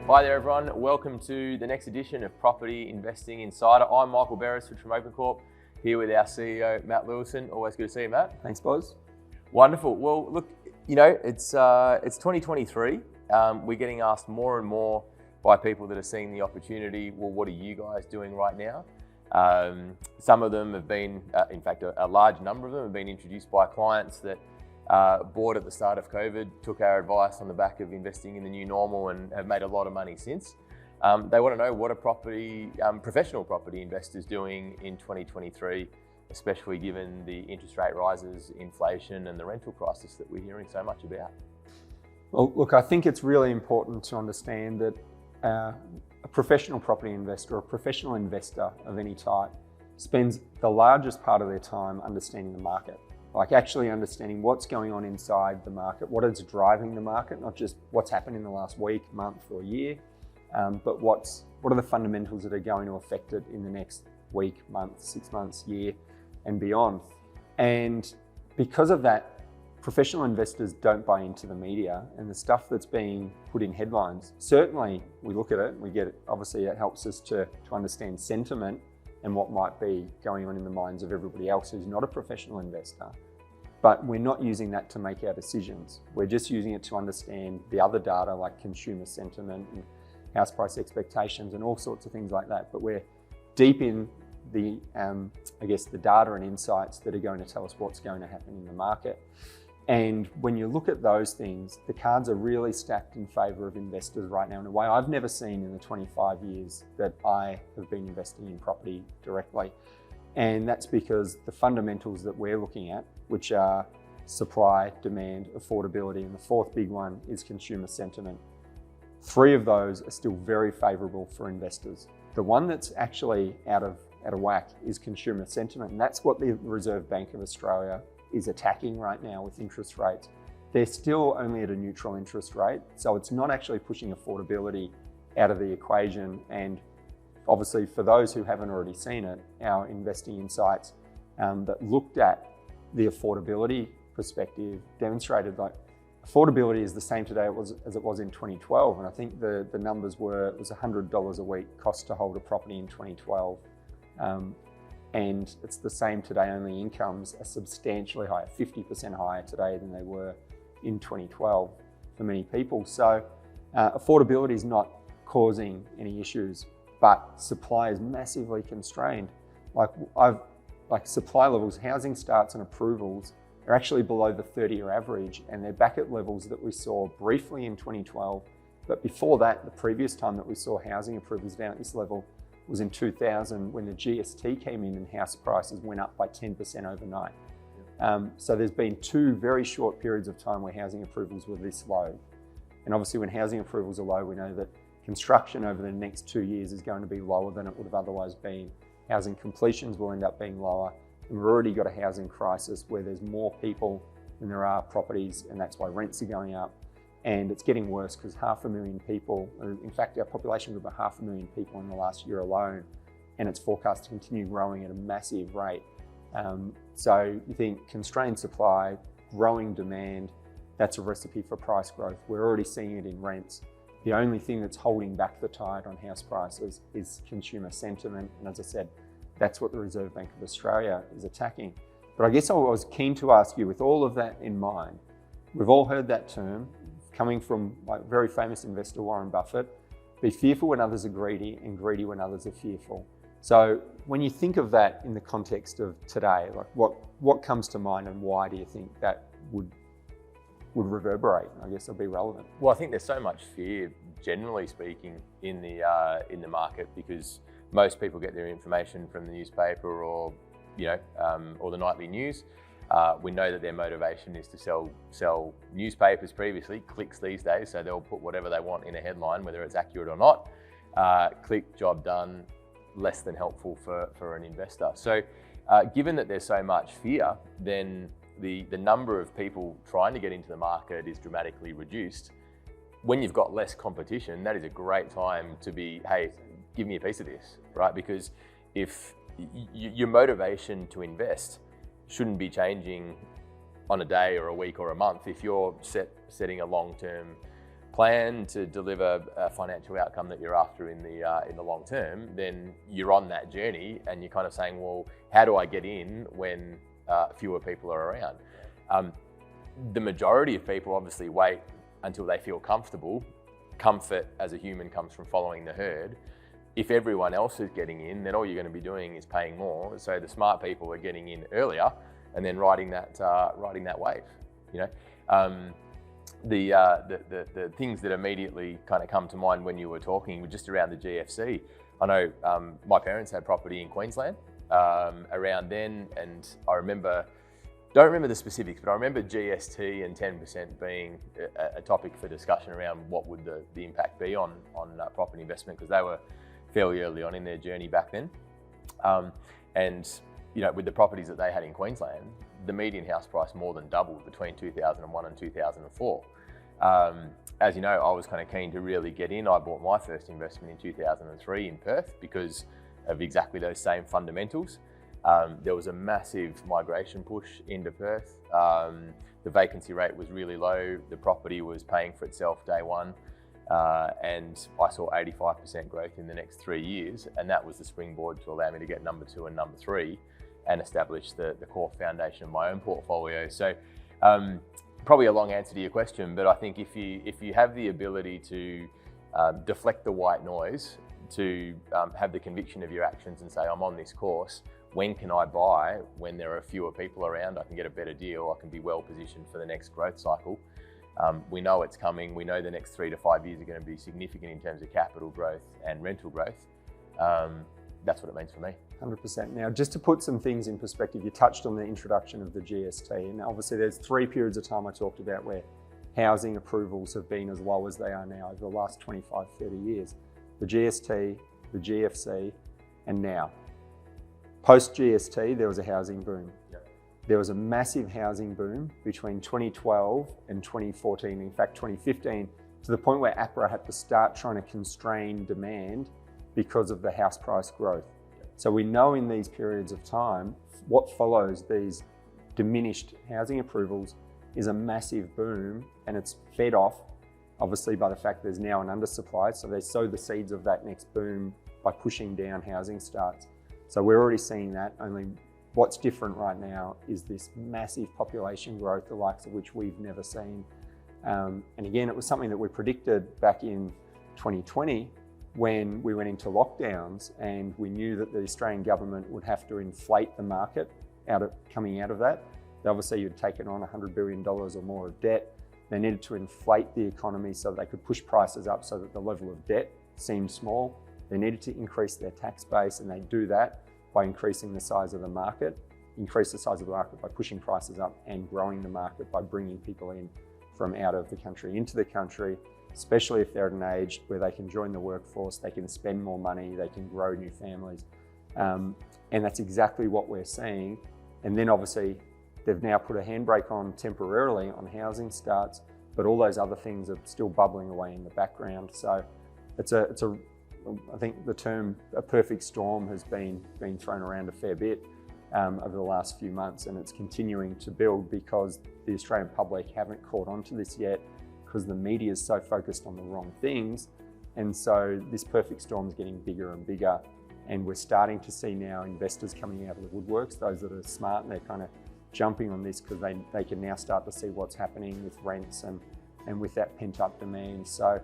Hi there everyone, welcome to the next edition of Property Investing Insider. I'm Michael Beresford from OpenCorp, here with our CEO Matt Lewison. Always good to see you, Matt. Thanks, boys. Wonderful. Well, look, you know, it's 2023. We're getting asked more and more by people that are seeing the opportunity, well, what are you guys doing right now? Some of them have been, in fact, a large number of them have been introduced by clients that bought at the start of COVID, took our advice on the back of investing in the new normal and have made a lot of money since. They want to know what are professional property investors doing in 2023, especially given the interest rate rises, inflation and the rental crisis that we're hearing so much about. Well, look, I think it's really important to understand that a professional property investor or a professional investor of any type spends the largest part of their time understanding the market. Like actually understanding what's going on inside the market, what is driving the market, not just what's happened in the last week, month or year, but what are the fundamentals that are going to affect it in the next week, month, 6 months, year and beyond. And because of that, professional investors don't buy into the media and the stuff that's being put in headlines. Certainly we look at it and we get it, obviously it helps us to understand sentiment and what might be going on in the minds of everybody else who's not a professional investor. But we're not using that to make our decisions. We're just using it to understand the other data like consumer sentiment and house price expectations and all sorts of things like that. But we're deep in the, the data and insights that are going to tell us what's going to happen in the market. And when you look at those things, the cards are really stacked in favor of investors right now in a way I've never seen in the 25 years that I have been investing in property directly. And that's because the fundamentals that we're looking at, which are supply, demand, affordability, and the fourth big one is consumer sentiment. Three of those are still very favorable for investors. The one that's actually out of whack is consumer sentiment, and that's what the Reserve Bank of Australia is attacking right now with interest rates. They're still only at a neutral interest rate, so it's not actually pushing affordability out of the equation. And obviously for those who haven't already seen it, our investing insights that looked at the affordability perspective demonstrated like affordability is the same today as it was in 2012. And I think the numbers were, it was $100 a week cost to hold a property in 2012. And it's the same today, only incomes are substantially higher, 50% higher today than they were in 2012 for many people. So affordability is not causing any issues, but supply is massively constrained. Like supply levels, housing starts and approvals are actually below the 30-year average, and they're back at levels that we saw briefly in 2012. But before that, the previous time that we saw housing approvals down at this level was in 2000 when the GST came in and house prices went up by 10% overnight. So there's been two very short periods of time where housing approvals were this low. And obviously when housing approvals are low, we know that construction over the next 2 years is going to be lower than it would have otherwise been. Housing completions will end up being lower. And we've already got a housing crisis where there's more people than there are properties, and that's why rents are going up. And it's getting worse because 500,000 people, in fact, our population grew by 500,000 people in the last year alone, and it's forecast to continue growing at a massive rate. So you think constrained supply, growing demand, that's a recipe for price growth. We're already seeing it in rents. The only thing that's holding back the tide on house prices is consumer sentiment. And as I said, that's what the Reserve Bank of Australia is attacking. But I guess I was keen to ask you, with all of that in mind, we've all heard that term, coming from like very famous investor Warren Buffett, be fearful when others are greedy and greedy when others are fearful. So when you think of that in the context of today, like what comes to mind and why do you think that would reverberate? I guess it'll be relevant. Well, I think there's so much fear, generally speaking, in the market because most people get their information from the newspaper or the nightly news. We know that their motivation is to sell newspapers previously, clicks these days, so they'll put whatever they want in a headline, whether it's accurate or not. Click, job done, less than helpful for an investor. So given that there's so much fear, then the number of people trying to get into the market is dramatically reduced. When you've got less competition, that is a great time to be, hey, give me a piece of this, right? Because if your motivation to invest shouldn't be changing on a day or a week or a month if you're setting a long-term plan to deliver a financial outcome that you're after in the long term, then you're on that journey and you're kind of saying, well, how do I get in when fewer people are around? The majority of people obviously wait until they feel comfortable. Comfort as a human comes from following the herd. If everyone else is getting in, then all you're going to be doing is paying more. So the smart people are getting in earlier and then riding that wave. You know, the things that immediately kind of come to mind when you were talking were just around the GFC. I know my parents had property in Queensland around then, and don't remember the specifics, but I remember GST and 10% being a topic for discussion around what would the impact be on property investment, because they were fairly early on in their journey back then. And you know, with the properties that they had in Queensland, the median house price more than doubled between 2001 and 2004. As you know, I was kind of keen to really get in. I bought my first investment in 2003 in Perth because of exactly those same fundamentals. There was a massive migration push into Perth. The vacancy rate was really low. The property was paying for itself day one. And I saw 85% growth in the next 3 years. And that was the springboard to allow me to get number 2 and number 3 and establish the core foundation of my own portfolio. So probably a long answer to your question, but I think if you have the ability to deflect the white noise, to have the conviction of your actions and say, I'm on this course, when can I buy? When there are fewer people around, I can get a better deal, I can be well positioned for the next growth cycle. We know it's coming. We know the next 3 to 5 years are going to be significant in terms of capital growth and rental growth. That's what it means for me. 100%. Now, just to put some things in perspective, you touched on the introduction of the GST, and obviously there's 3 periods of time I talked about where housing approvals have been as low as they are now over the last 25, 30 years. The GST, the GFC, and now. Post-GST, there was a housing boom. Yep. There was a massive housing boom between 2012 and 2014, in fact 2015, to the point where APRA had to start trying to constrain demand because of the house price growth. So we know in these periods of time, what follows these diminished housing approvals is a massive boom, and it's fed off, obviously, by the fact there's now an undersupply. So they sow the seeds of that next boom by pushing down housing starts. So we're already seeing that. Only what's different right now is this massive population growth, the likes of which we've never seen. And again, it was something that we predicted back in 2020 when we went into lockdowns, and we knew that the Australian government would have to inflate the market coming out of that. Obviously, you'd taken on $100 billion or more of debt. They needed to inflate the economy so that they could push prices up so that the level of debt seemed small. They needed to increase their tax base, and they do that by increasing the size of the market, by pushing prices up, and growing the market by bringing people in from out of the country into the country, especially if they're at an age where they can join the workforce, they can spend more money, they can grow new families. And that's exactly what we're seeing. And then obviously, they've now put a handbrake on temporarily on housing starts, but all those other things are still bubbling away in the background. So I think the term "a perfect storm" has been thrown around a fair bit over the last few months, and it's continuing to build because the Australian public haven't caught on to this yet, because the media is so focused on the wrong things. And so this perfect storm is getting bigger and bigger, and we're starting to see now investors coming out of the woodworks, those that are smart, and they're kind of jumping on this because they can now start to see what's happening with rents and with that pent-up demand. So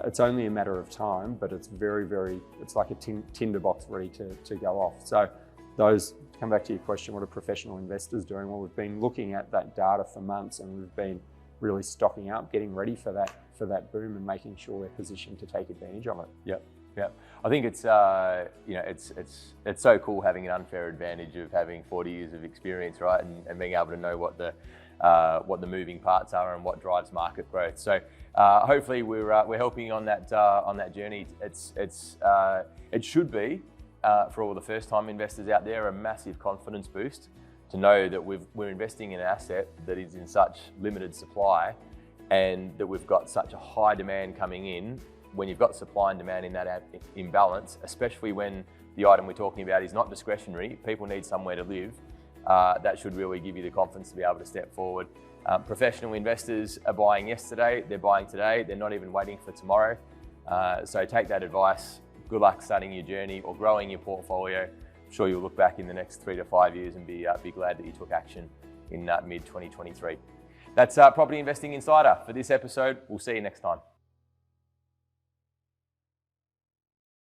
it's only a matter of time, but it's it's like a tinderbox ready to go off. So those, come back to your question, what are professional investors doing? Well, we've been looking at that data for months, and we've been really stocking up, getting ready for that boom, and making sure we're positioned to take advantage of it. Yep. I think it's it's so cool having an unfair advantage of having 40 years of experience, right, and being able to know what the moving parts are and what drives market growth. So hopefully we're helping on that journey. It should be for all the first-time investors out there a massive confidence boost to know that we're investing in an asset that is in such limited supply, and that we've got such a high demand coming in. When you've got supply and demand in that imbalance, especially when the item we're talking about is not discretionary, people need somewhere to live, that should really give you the confidence to be able to step forward. Professional investors are buying yesterday, they're buying today, they're not even waiting for tomorrow. So take that advice. Good luck starting your journey or growing your portfolio. I'm sure you'll look back in the next 3 to 5 years and be glad that you took action in mid-2023. That's Property Investing Insider for this episode. We'll see you next time.